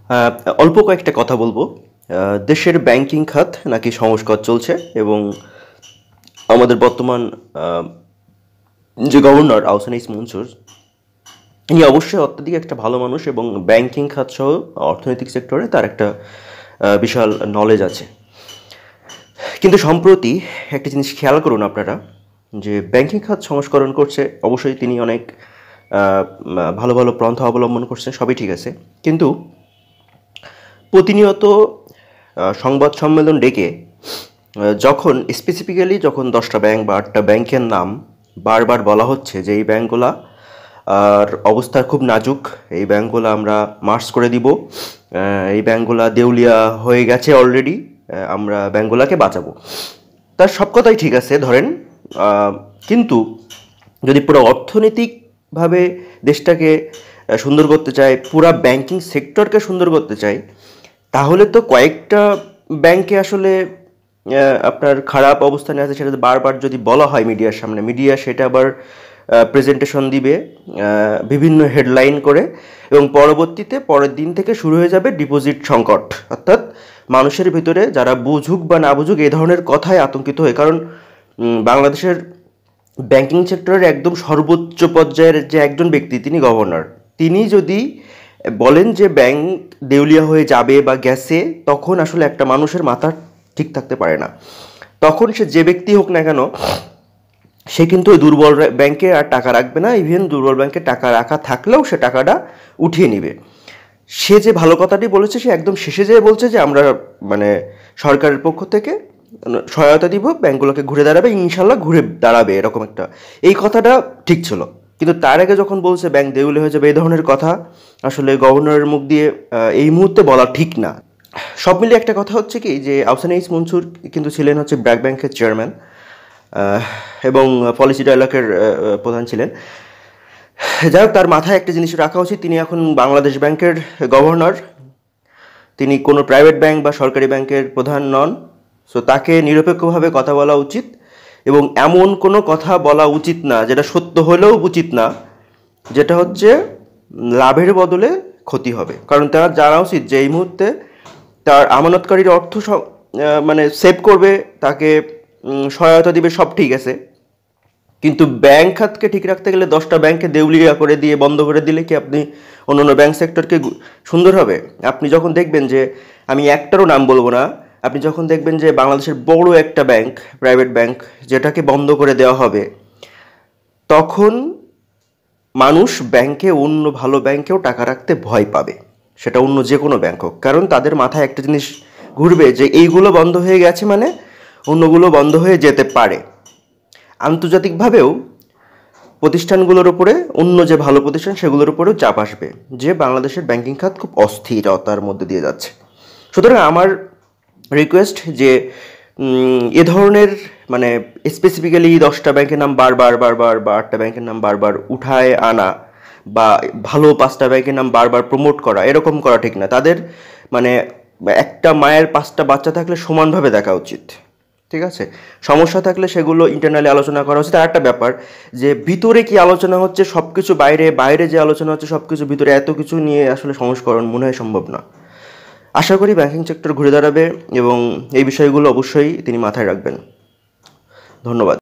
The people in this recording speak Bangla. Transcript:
আহ, অল্প কয়েকটা কথা বলবো। দেশের ব্যাংকিং খাত নাকি সংস্কার চলছে, এবং আমাদের বর্তমান আহ, যে গভর্নর আহসান ইস মনসুর, ইনি অবশ্যই অত্যাধিক একটা ভালো মানুষ, এবং ব্যাংকিং খাত সহ অর্থনৈতিক সেক্টরে তার একটা বিশাল নলেজ আছে। কিন্তু সম্প্রতি একটা জিনিস খেয়াল করুন আপনারা, যে ব্যাংকিং খাত সংস্করণ করছে, অবশ্যই তিনি অনেক ভালো ভালো পন্থা অবলম্বন করছেন, সবই ঠিক আছে। কিন্তু প্রতিনিয়ত সংবাদ সম্মেলন ডেকে যখন 10টা ব্যাংক বা 8টা ব্যাংকের নাম বারবার বলা হচ্ছে যে এই ব্যাংকগুলা আর অবস্থা খুব নাজুক, এই ব্যাংকগুলো আমরা মার্জ করে দিব, এই ব্যাংকগুলা দেউলিয়া হয়ে গেছে অলরেডি, আমরা ব্যাংকগুলাকে বাঁচাবো। তার সব কথাই ঠিক আছে ধরেন, কিন্তু যদি পুরো অর্থনৈতিকভাবে দেশটাকে সুন্দর করতে চায়, পুরা ব্যাংকিং সেক্টরকে সুন্দর করতে চায়, তাহলে তো কয়েকটা ব্যাংকে আসলে আপনার খারাপ অবস্থানে আছে, সেটা বারবার যদি বলা হয় মিডিয়ার সামনে, মিডিয়া সেটা আবার প্রেজেন্টেশন দিবে বিভিন্ন হেডলাইন করে, এবং পরবর্তীতে পরের দিন থেকে শুরু হয়ে যাবে ডিপোজিট সংকট। অর্থাৎ মানুষের ভিতরে যারা বুঝুক বা না বুঝুক এই ধরনের কথায় আতঙ্কিত হয়ে, কারণ বাংলাদেশের ব্যাংকিং সেক্টরের একদম সর্বোচ্চ পর্যায়ের যে একজন ব্যক্তি, তিনি গভর্নর, তিনি যদি বলেন যে ব্যাংক দেউলিয়া হয়ে যাবে বা গেছে, তখন আসলে একটা মানুষের মাথা ঠিক থাকতে পারে না। তখন সে যে ব্যক্তি হোক না কেন, সে কিন্তু ওই দুর্বল ব্যাংকে আর টাকা রাখবে না। ইভেন দুর্বল ব্যাংকে টাকা রাখা থাকলেও সে টাকাটা উঠিয়ে নেবে। সে যে ভালো কথাটি বলেছে, সে একদম শেষে যেয়ে বলছে যে আমরা মানে সরকারের পক্ষ থেকে সহায়তা দিব, ব্যাংকগুলোকে ঘুরে দাঁড়াবে, ইনশাল্লাহ ঘুরে দাঁড়াবে, এরকম একটা, এই কথাটা ঠিক ছিল। কিন্তু তার আগে যখন বলছে ব্যাংক দেউলে হয়ে যাবে, এই ধরনের কথা আসলে গভর্নরের মুখ দিয়ে এই মুহূর্তে বলা ঠিক না। সব মিলিয়ে একটা কথা হচ্ছে কি, যে আহসান ইস মনসুর কিন্তু ছিলেন হচ্ছে ব্র্যাক ব্যাংকের চেয়ারম্যান, এবং পলিসি ডায়ালগের প্রধান ছিলেন। যাই হোক, তার মাথায় একটা জিনিস রাখা উচিত, তিনি এখন বাংলাদেশ ব্যাংকের গভর্নর, তিনি কোনো প্রাইভেট ব্যাংক বা সরকারি ব্যাংকের প্রধান নন। সো তাকে নিরপেক্ষভাবে কথা বলা উচিত, এবং এমন কোনো কথা বলা উচিত না যেটা সত্য হলেও উচিত না, যেটা হচ্ছে লাভের বদলে ক্ষতি হবে। কারণ তার জানা উচিত যে এই মুহূর্তে তার আমানতকারীর অর্থ মানে সেভ করবে, তাকে সহায়তা দিবে, সব ঠিক আছে। কিন্তু ব্যাংক খাতকে ঠিক রাখতে গেলে 10টা ব্যাংককে দেউলিয়া করে দিয়ে বন্ধ করে দিলে কি আপনি অন্যান্য ব্যাংক সেক্টরকে সুন্দর হবে? আপনি যখন দেখবেন যে, আমি একটারও নাম বলবো না, আপনি যখন দেখবেন যে বাংলাদেশের বড় একটা ব্যাংক, প্রাইভেট ব্যাংক, যেটাকে বন্ধ করে দেওয়া হবে, তখন মানুষ ব্যাংকে, অন্য ভালো ব্যাংকেও টাকা রাখতে ভয় পাবে, সেটা অন্য যে কোনো ব্যাংক হোক। কারণ তাদের মাথায় একটা জিনিস ঘুরবে যে এইগুলো বন্ধ হয়ে গেছে মানে অন্যগুলো বন্ধ হয়ে যেতে পারে। আন্তর্জাতিকভাবেও প্রতিষ্ঠানগুলোর উপরে, অন্য যে ভালো প্রতিষ্ঠান সেগুলোর উপরেও চাপ আসবে, যে বাংলাদেশের ব্যাংকিং খাত খুব অস্থিরতার মধ্যে দিয়ে যাচ্ছে। সুতরাং আমার রিকোয়েস্ট যে এ ধরনের মানে স্পেসিফিক্যালি 10টা ব্যাংকের নাম বারবার বারবার বা 8টা ব্যাংকের নাম বারবার উঠায় আনা, বা ভালো 5টা ব্যাংকের নাম বারবার প্রমোট করা, এরকম করা ঠিক না। তাদের মানে একটা মায়ের 5টা বাচ্চা থাকলে সমানভাবে দেখা উচিত, ঠিক আছে? সমস্যা থাকলে সেগুলো ইন্টারনালি আলোচনা করা উচিত। আর একটা ব্যাপার, যে ভিতরে কি আলোচনা হচ্ছে, সব কিছু বাইরে, বাইরে যে আলোচনা হচ্ছে সব কিছু ভিতরে, এত কিছু নিয়ে আসলে সংস্করণ মনে হয় সম্ভব না। আশা করি ব্যাংকিং সেক্টর ঘুরে দাঁড়াবে, এবং এই বিষয়গুলো অবশ্যই তিনি মাথায় রাখবেন। ধন্যবাদ।